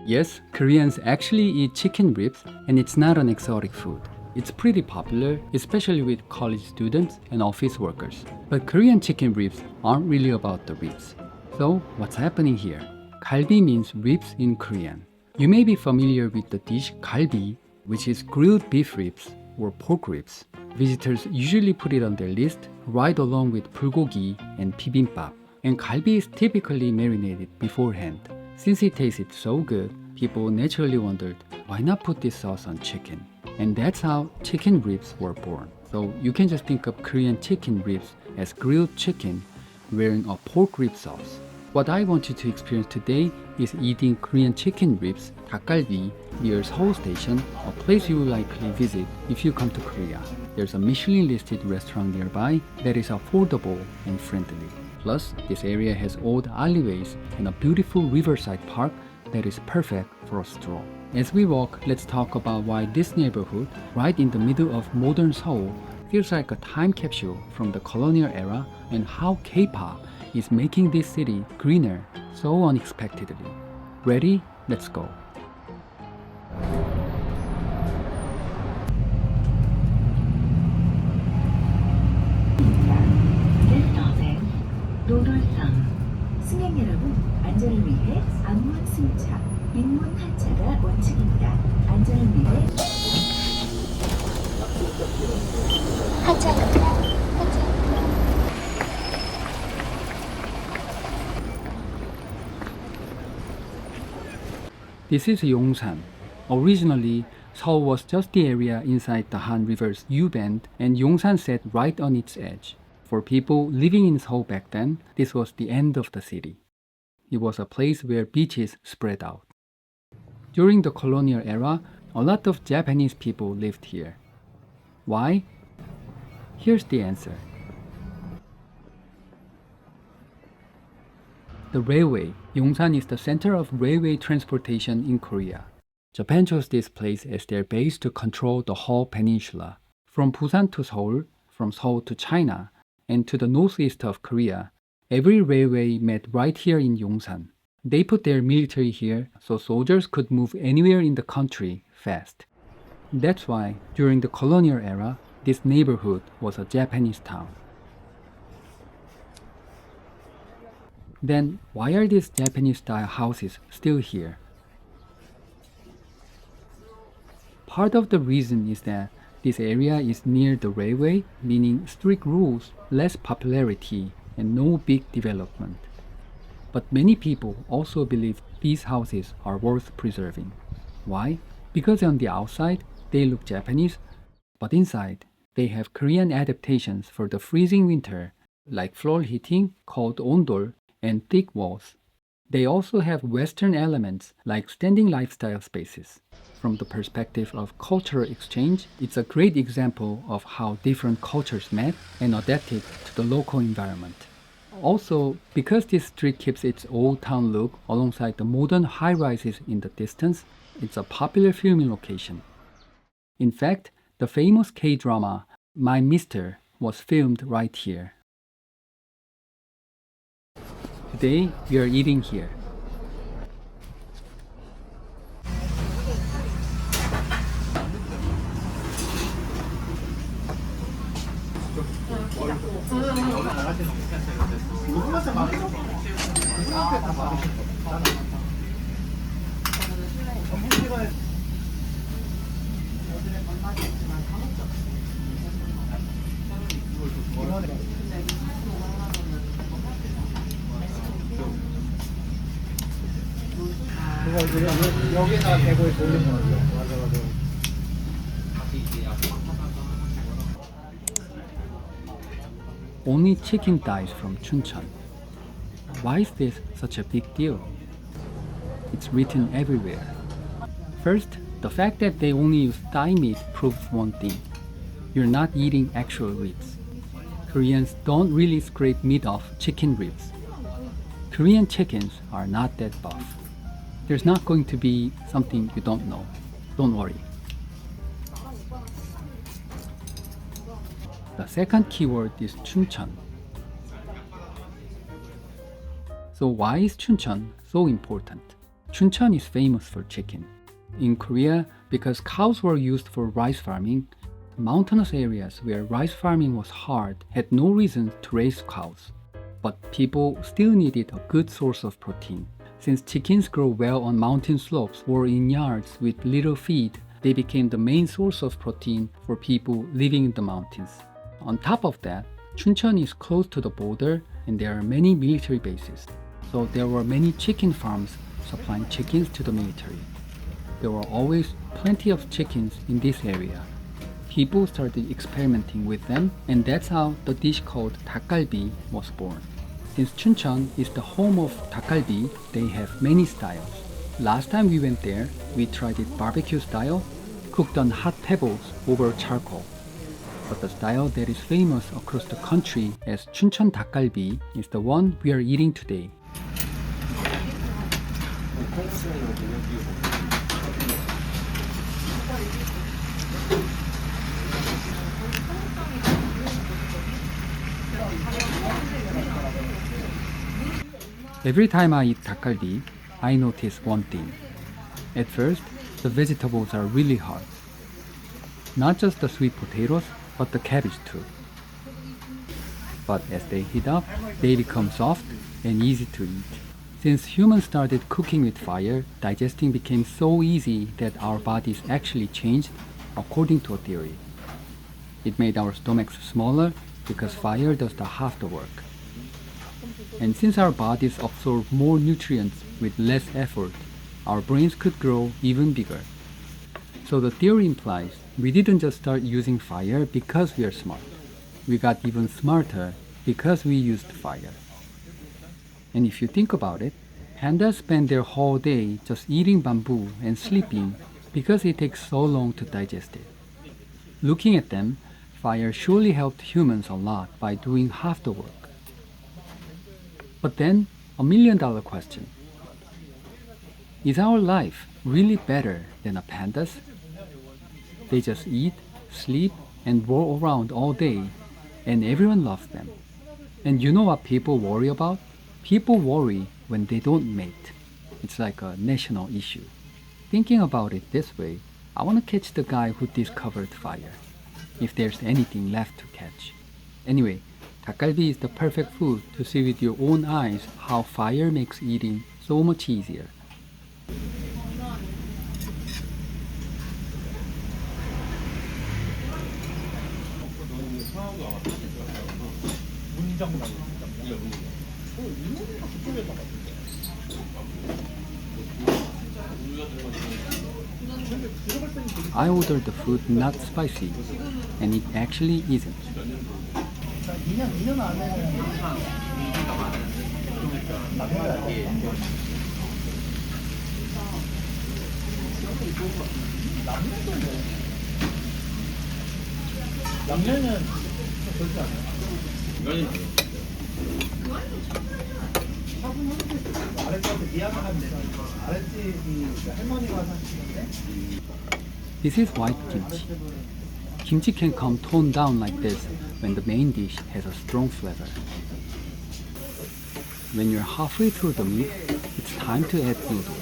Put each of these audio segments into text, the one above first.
Yes, Koreans actually eat chicken ribs, and it's not an exotic food. It's pretty popular, especially with college students and office workers. But Korean chicken ribs aren't really about the ribs. So, what's happening here? Galbi means ribs in Korean. You may be familiar with the dish galbi, which is grilled beef ribs or pork ribs. Visitors usually put it on their list right along with bulgogi and bibimbap. And galbi is typically marinated beforehand. Since it tasted so good, people naturally wondered, why not put this sauce on chicken? And that's how chicken ribs were born. So you can just think of Korean chicken ribs as grilled chicken wearing a pork rib sauce. What I want you to experience today is eating Korean chicken ribs, Dakgalbi, near Seoul Station, a place you will likely visit if you come to Korea. There's a Michelin-listed restaurant nearby that is affordable and friendly. Plus, this area has old alleyways and a beautiful riverside park that is perfect for a stroll. As we walk, let's talk about why this neighborhood, right in the middle of modern Seoul, feels like a time capsule from the colonial era and how K-pop is making this city greener so unexpectedly. Ready? Let's go. 노돌성 승객 여러분 안전을 위해 앞문 승차, 뒷문 하차가 원칙입니다. 안전을 위해 하차입니다. This is Yongsan. Originally, Seoul was just the area inside the Han River's U-bend, and Yongsan sat right on its edge. For people living in Seoul back then, this was the end of the city. It was a place where beaches spread out. During the colonial era, a lot of Japanese people lived here. Why? Here's the answer. The railway. Yongsan is the center of railway transportation in Korea. Japan chose this place as their base to control the whole peninsula. From Busan to Seoul, from Seoul to China, and to the northeast of Korea, every railway met right here in Yongsan. They put their military here so soldiers could move anywhere in the country fast. That's why, during the colonial era, this neighborhood was a Japanese town. Then, why are these Japanese-style houses still here? Part of the reason is that this area is near the railway, meaning strict rules, less popularity, and no big development. But many people also believe these houses are worth preserving. Why? Because on the outside, they look Japanese, but inside, they have Korean adaptations for the freezing winter, like floor heating, called ondol, and thick walls. They also have Western elements like standing lifestyle spaces. From the perspective of cultural exchange, it's a great example of how different cultures met and adapted to the local environment. Also, because this street keeps its old town look alongside the modern high-rises in the distance, it's a popular filming location. In fact, the famous K-drama My Mister was filmed right here. Today, we are eating here. 여기다 대고 돌리는 거죠. 맞아. Only chicken thighs from Chuncheon. Why is this such a big deal? It's written everywhere. First, the fact that they only use thigh meat proves one thing. You're not eating actual ribs. Koreans don't really scrape meat off chicken ribs. Korean chickens are not that buff. There's not going to be something you don't know. Don't worry. The second keyword is Chuncheon. So why is Chuncheon so important? Chuncheon is famous for chicken. In Korea, because cows were used for rice farming, mountainous areas where rice farming was hard had no reason to raise cows. But people still needed a good source of protein. Since chickens grow well on mountain slopes or in yards with little feed, they became the main source of protein for people living in the mountains. On top of that, Chuncheon is close to the border and there are many military bases. So there were many chicken farms supplying chickens to the military. There were always plenty of chickens in this area. People started experimenting with them, and that's how the dish called Dakgalbi was born. Since Chuncheon is the home of Dakgalbi, they have many styles. Last time we went there, we tried it barbecue style, cooked on hot pebbles over charcoal. But the style that is famous across the country as Chuncheon Dakgalbi is the one we are eating today. Every time I eat dakgalbi, I notice one thing. At first, the vegetables are really hard. Not just the sweet potatoes, but the cabbage too. But as they heat up, they become soft and easy to eat. Since humans started cooking with fire, digesting became so easy that our bodies actually changed according to a theory. It made our stomachs smaller because fire does the half the work. And since our bodies absorb more nutrients with less effort, our brains could grow even bigger. So the theory implies we didn't just start using fire because we are smart. We got even smarter because we used fire. And if you think about it, pandas spend their whole day just eating bamboo and sleeping because it takes so long to digest it. Looking at them, fire surely helped humans a lot by doing half the work. But then, $1 million question. Is our life really better than a panda's? They just eat, sleep, and roll around all day, and everyone loves them. And you know what people worry about? People worry when they don't mate. It's like a national issue. Thinking about it this way, I want to catch the guy who discovered fire, if there's anything left to catch. Anyway, Dakgalbi is the perfect food to see with your own eyes how fire makes eating so much easier. I ordered the food not spicy, and it actually isn't. 2년 안에는 남면은 그렇지 않아요? 아랫집한테 미안하면 아랫집이 할머니가 사시는데 This is white kimchi. Kimchi can come toned down like this when the main dish has a strong flavor. When you're halfway through the meat, it's time to add noodles.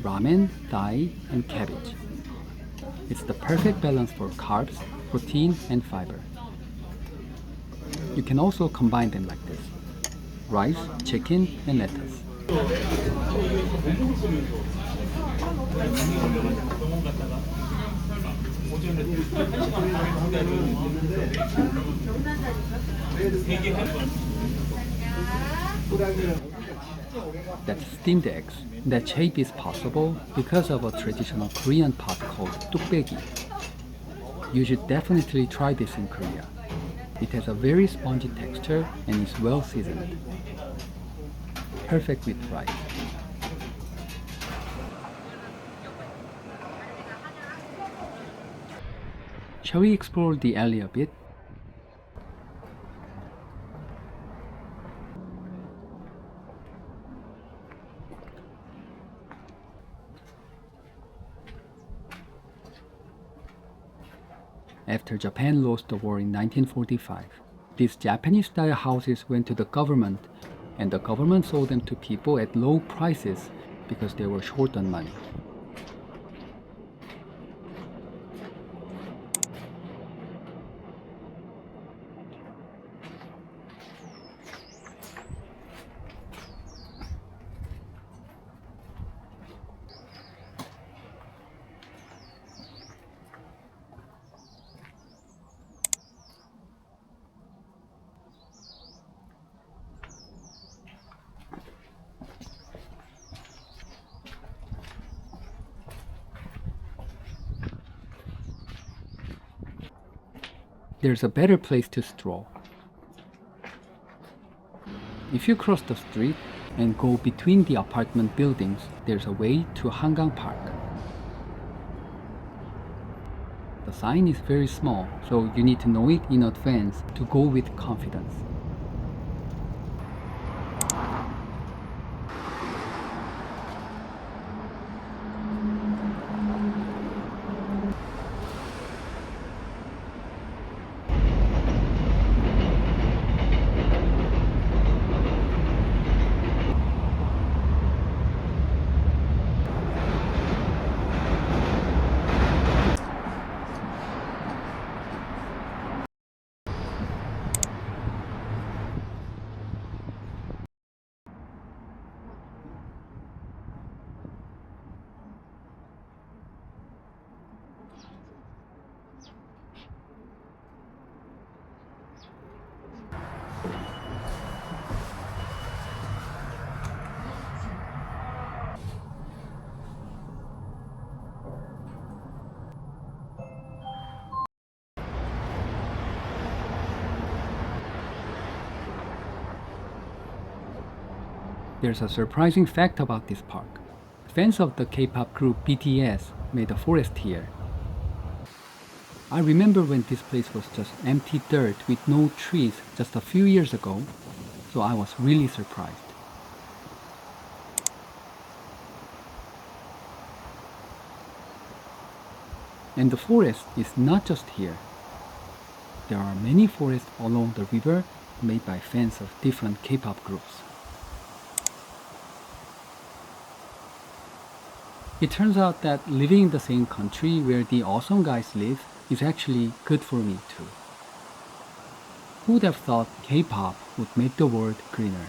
Ramen, dal, and cabbage. It's the perfect balance for carbs, protein, and fiber. You can also combine them like this: rice, chicken, and lettuce. That's steamed eggs. That shape is possible because of a traditional Korean pot called tukbaegi. You should definitely try this in Korea. It has a very spongy texture and is well seasoned. Perfect with rice. Shall we explore the alley a bit? after Japan lost the war in 1945. These Japanese-style houses went to the government, and the government sold them to people at low prices because they were short on money. There's a better place to stroll. If you cross the street and go between the apartment buildings, there's a way to Hangang Park. The sign is very small, so you need to know it in advance to go with confidence. There's a surprising fact about this park. Fans of the K-pop group BTS made a forest here. I remember when this place was just empty dirt with no trees just a few years ago, so I was really surprised. And the forest is not just here. There are many forests along the river made by fans of different K-pop groups. It turns out that living in the same country where the awesome guys live is actually good for me too. Who would have thought K-pop would make the world greener?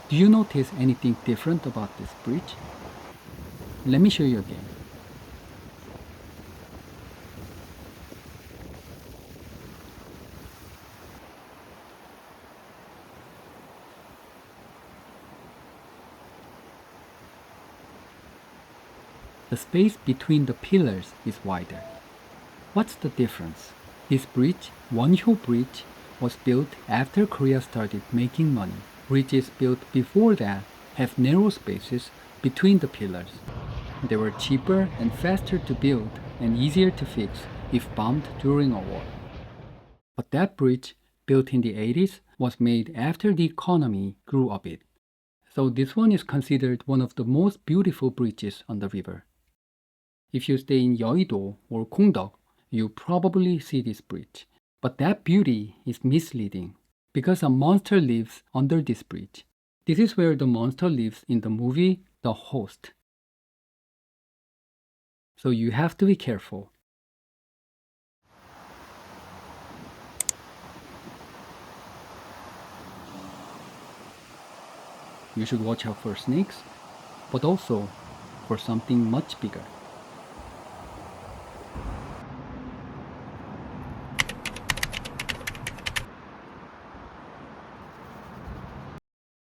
Do you notice anything different about this bridge? Let me show you again. The space between the pillars is wider. What's the difference? This bridge, Wonhyo Bridge, was built after Korea started making money. Bridges built before that have narrow spaces between the pillars. They were cheaper and faster to build and easier to fix if bombed during a war. But that bridge, built in the 80s, was made after the economy grew a bit. So this one is considered one of the most beautiful bridges on the river. If you stay in Yeouido or Kongdeok, you probably see this bridge. But that beauty is misleading because a monster lives under this bridge. This is where the monster lives in the movie The Host. So you have to be careful. You should watch out for snakes, but also for something much bigger.